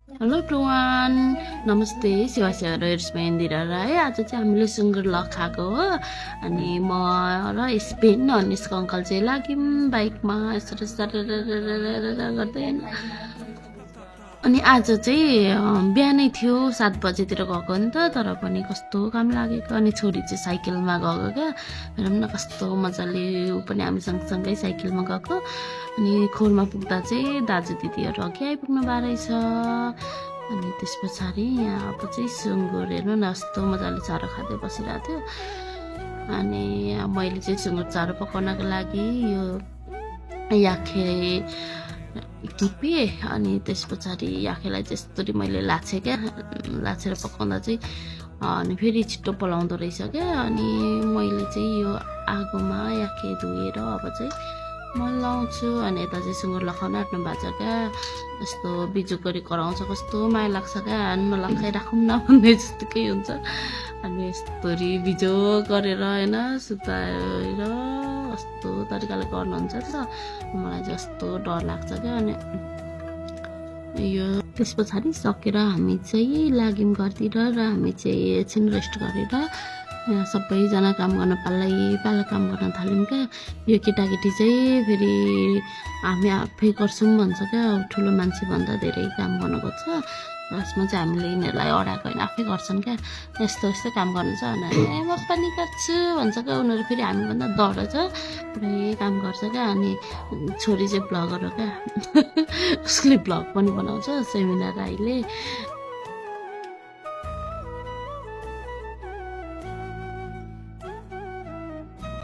Hello everyone, नमस्ते। सेवा सेवा इन्दिरा राई। आज चाहिँ हामीले सुँगुर लग खाएको हो। अनि म र स्पेन अनि यसको अङ्कल चाहिँ लाग्यौँ बाइकमा यसरी गर्दै। अनि आज चाहिँ बिहानै थियो 7 बजेतिर गएको नि त, तर पनि कस्तो काम लागेको। अनि छोरी चाहिँ साइकलमा गएको क्या, हेरौँ न कस्तो मजाले। ऊ पनि हामी सँगसँगै साइकलमा गएको। अनि खोरमा पुग्दा चाहिँ दाजु दिदीहरू अघि आइपुग्नु भएको रहेछ। अनि त्यस पछाडि यहाँ अब चाहिँ सुँगुर हेर्नु न कस्तो मजाले चारो खाँदै बसिरहेको थियो। अनि मैले चाहिँ सुँगुर चारो पकाउनको लागि यो याखे टिपेँ। अनि त्यस पछाडि याखेलाई चाहिँ यस्तरी मैले लाछेँ क्या, लाछेर पकाउँदा चाहिँ अनि फेरि छिट्टो पलाउँदो रहेछ क्या। अनि मैले चाहिँ यो आगोमा याखे धोएर अब चाहिँ म लाउँछु। अनि यता चाहिँ सुँगुर लखाउन आँट्नु भएको छ क्या। यस्तो बिजुक गरी कराउँछ, कस्तो माया लाग्छ क्या। नलखाइराखौँ न भन्ने जस्तोकै हुन्छ। अनि यस्तोरी बिजोक गरेर होइन सुताएर कस्तो तरिकाले गर्नुहुन्छ नि त, मलाई चाहिँ कस्तो डर लाग्छ क्या। अनि यो त्यस पछाडि सकेर हामी चाहिँ लाग्यौँ घरतिर र हामी चाहिँ एकछिन रेस्ट गरेर यहाँ सबैजना काम गर्न पाला काम गर्न थाल्यौँ क्या। यो केटाकेटी चाहिँ फेरि हामी आफै गर्छौँ भन्छ क्या, ठुलो मान्छेभन्दा धेरै काम गर्नु खोज्छ। लास्टमा चाहिँ हामीले यिनीहरूलाई अडाएको होइन, आफै गर्छन् क्या। यस्तो यस्तो काम गर्नु छ भने म पनि गर्छु भन्छ क्या। उनीहरू फेरि हामीभन्दा डर छ, पुरै काम गर्छ क्या। अनि छोरी चाहिँ भ्लगर हो क्या उसले भ्लग पनि बनाउँछ, सेमिना राईले।